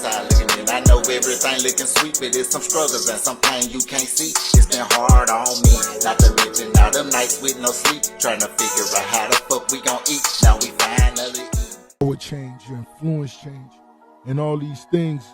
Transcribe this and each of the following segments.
outside looking in. I know everything looking sweet, but it's some struggles and some pain you can't see. It's been hard on me, not to mention all them nights with no sleep, trying to figure out how the fuck we gon' eat. Now we finally eat. Would change, your influence change, and all these things.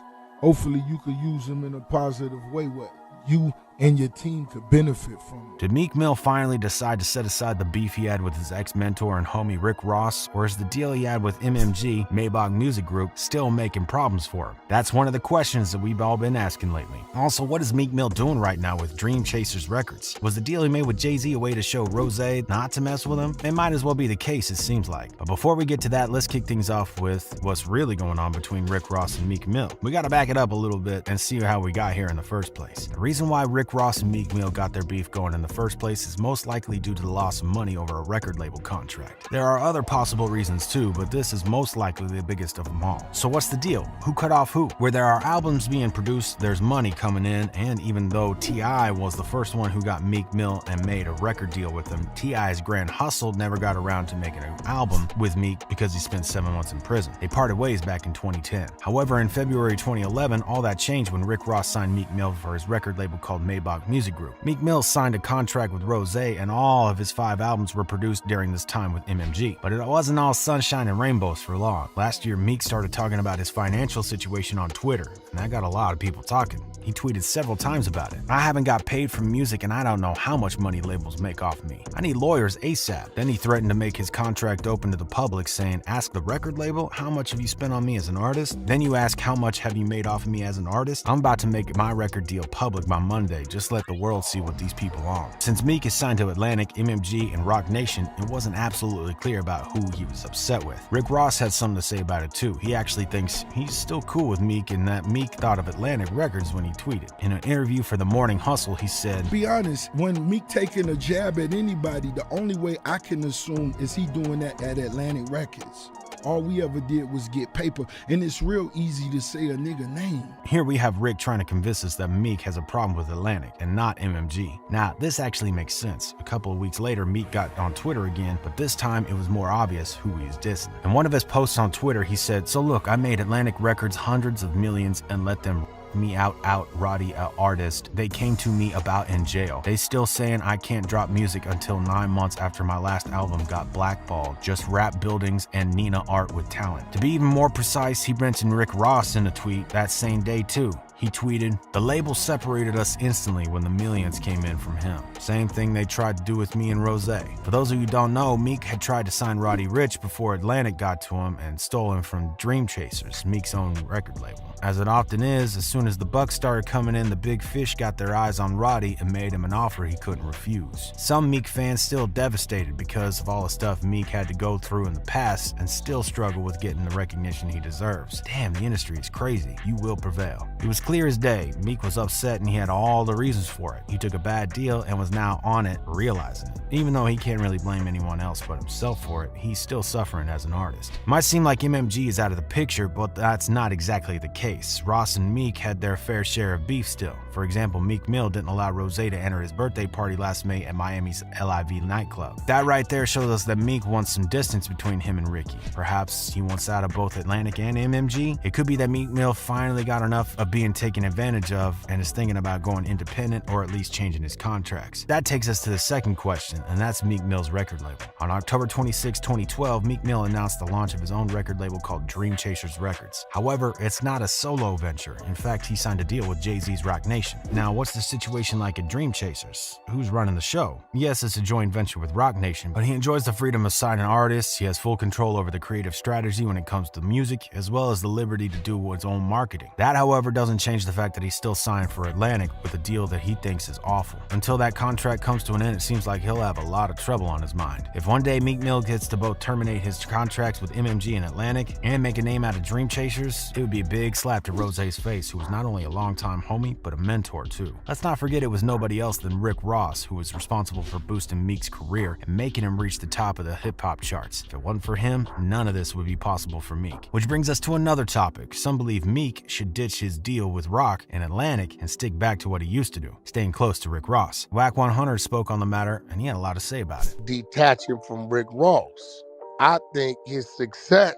Hopefully, you could use them in a positive way. What you and your team could benefit from it. Did Meek Mill finally decide to set aside the beef he had with his ex-mentor and homie Rick Ross, or is the deal he had with MMG, Maybach Music Group, still making problems for him? That's one of the questions that we've all been asking lately. Also, what is Meek Mill doing right now with Dreamchasers Records? Was the deal he made with Jay-Z a way to show Rozay not to mess with him? It might as well be the case, it seems like. But before we get to that, let's kick things off with what's really going on between Rick Ross and Meek Mill. We gotta back it up a little bit and see how we got here in the first place. The reason why Rick Ross and Meek Mill got their beef going in the first place is most likely due to the loss of money over a record label contract. There are other possible reasons too, but this is most likely the biggest of them all. So what's the deal? Who cut off who? Where there are albums being produced, there's money coming in, and even though T.I. was the first one who got Meek Mill and made a record deal with him, T.I.'s grand hustle never got around to making an album with Meek because he spent 7 months in prison. They parted ways back in 2010. However, in February 2011, all that changed when Rick Ross signed Meek Mill for his record label called Maybach Music Group. Meek Mill signed a contract with Rozay, and all of his 5 albums were produced during this time with MMG. But it wasn't all sunshine and rainbows for long. Last year, Meek started talking about his financial situation on Twitter, and that got a lot of people talking. He tweeted several times about it. I haven't got paid from music and I don't know how much money labels make off me. I need lawyers ASAP. Then he threatened to make his contract open to the public, saying, ask the record label, how much have you spent on me as an artist? Then you ask, how much have you made off of me as an artist? I'm about to make my record deal public by Monday. Just let the world see what these people are. Since Meek is signed to Atlantic, MMG, and Roc Nation, it wasn't absolutely clear about who he was upset with. Rick Ross had something to say about it too. He actually thinks he's still cool with Meek and that Meek thought of Atlantic Records when he tweeted. In an interview for The Morning Hustle, he said, Be honest, when Meek taking a jab at anybody, the only way I can assume is he doing that at Atlantic Records. All we ever did was get paper, and it's real easy to say a nigga name. Here we have Rick trying to convince us that Meek has a problem with Atlantic and not MMG. Now, this actually makes sense. A couple of weeks later, Meek got on Twitter again, but this time it was more obvious who he is dissing. In one of his posts on Twitter, he said, so look, I made Atlantic Records hundreds of millions and let them me out Roddy, a artist they came to me about in jail. They still saying I can't drop music until 9 months after my last album got blackballed. Just rap buildings and Nina art with talent. To be even more precise, he mentioned Rick Ross in a tweet that same day too. He tweeted, the label separated us instantly when the millions came in from him. Same thing they tried to do with me and Rozay. For those of you who don't know, Meek had tried to sign Roddy Ricch before Atlantic got to him and stole him from Dreamchasers, Meek's own record label. As it often is, as soon as the bucks started coming in, the big fish got their eyes on Roddy and made him an offer he couldn't refuse. Some Meek fans still devastated because of all the stuff Meek had to go through in the past and still struggle with getting the recognition he deserves. Damn, the industry is crazy. You will prevail. It was clear as day, Meek was upset and he had all the reasons for it. He took a bad deal and was now on it, realizing it. Even though he can't really blame anyone else but himself for it, he's still suffering as an artist. Might seem like MMG is out of the picture, but that's not exactly the case. Ross and Meek had their fair share of beef still. For example, Meek Mill didn't allow Rozay to enter his birthday party last May at Miami's LIV nightclub. That right there shows us that Meek wants some distance between him and Ricky. Perhaps he wants out of both Atlantic and MMG. It could be that Meek Mill finally got enough of being taken advantage of and is thinking about going independent or at least changing his contracts. That takes us to the second question, and that's Meek Mill's record label. On October 26, 2012, Meek Mill announced the launch of his own record label called Dreamchasers Records. However, it's not a solo venture. In fact, he signed a deal with Jay-Z's Roc Nation. Now, what's the situation like at Dreamchasers? Who's running the show? Yes, it's a joint venture with Roc Nation, but he enjoys the freedom of signing artists. He has full control over the creative strategy when it comes to music, as well as the liberty to do his own marketing. That, however, doesn't change the fact that he's still signed for Atlantic with a deal that he thinks is awful. Until that contract comes to an end, it seems like he'll have a lot of trouble on his mind. If one day Meek Mill gets to both terminate his contracts with MMG and Atlantic and make a name out of Dreamchasers, it would be a big slap to Rozay's face, who was not only a longtime homie, but a mentor too. Let's not forget it was nobody else than Rick Ross who was responsible for boosting Meek's career and making him reach the top of the hip-hop charts. If it wasn't for him, none of this would be possible for Meek. Which brings us to another topic. Some believe Meek should ditch his deal with Roc and Atlantic and stick back to what he used to do, staying close to Rick Ross. Wack 100 spoke on the matter and he had a lot to say about it. Detach him from Rick Ross. I think his success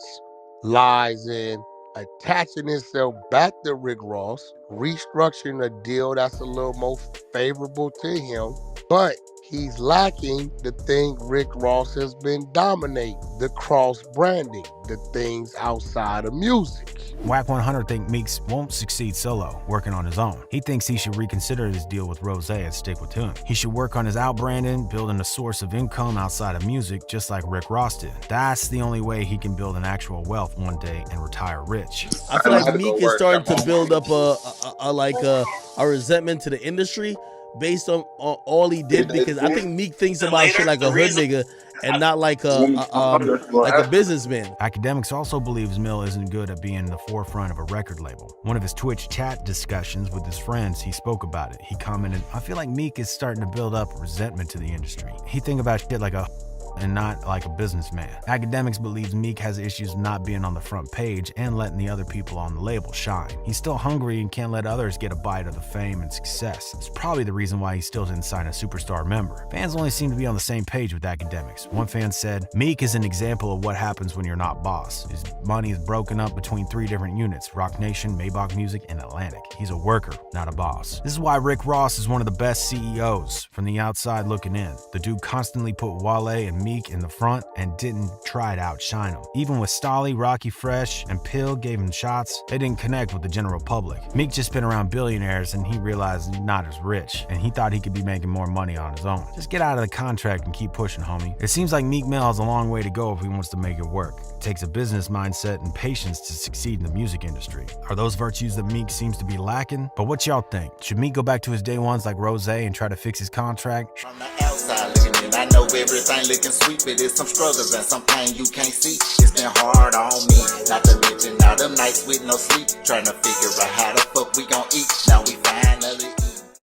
lies in attaching himself back to Rick Ross, restructuring a deal that's a little more favorable to him, but he's lacking the thing Rick Ross has been dominating, the cross-branding, the things outside of music. Wack 100 think Meeks won't succeed solo, working on his own. He thinks he should reconsider his deal with Rozay and stick with him. He should work on his outbranding, building a source of income outside of music just like Rick Ross did. That's the only way he can build an actual wealth one day and retire rich. I feel like Meek is starting to build up a resentment to the industry based on all he did, because I think Meek thinks about shit like a hood nigga and not like a businessman. Academics also believes Mill isn't good at being in the forefront of a record label. One of his Twitch chat discussions with his friends, he spoke about it. He commented, "I feel like Meek is starting to build up resentment to the industry. He think about shit like a and not like a businessman." Academics believes Meek has issues not being on the front page and letting the other people on the label shine. He's still hungry and can't let others get a bite of the fame and success. It's probably the reason why he still didn't sign a superstar member. Fans only seem to be on the same page with Academics. One fan said, "Meek is an example of what happens when you're not boss. His money is broken up between 3 different units: Roc Nation, Maybach Music, and Atlantic. He's a worker, not a boss." This is why Rick Ross is one of the best CEOs from the outside looking in. The dude constantly put Wale and Meek in the front and didn't try to outshine him. Even with Stolly, Rocky Fresh, and Pill gave him shots, they didn't connect with the general public. Meek just been around billionaires and he realized he's not as rich, and he thought he could be making more money on his own. Just get out of the contract and keep pushing, homie. It seems like Meek Mill has a long way to go if he wants to make it work. It takes a business mindset and patience to succeed in the music industry. Are those virtues that Meek seems to be lacking? But what y'all think? Should Meek go back to his day ones like Rozay and try to fix his contract? From the outside looking in, I know everything looking sweet, but it's some struggles and some pain you can't see. It's been hard on me, not to mention all them nights with no sleep, trying to figure out how the fuck we gon' eat. Now we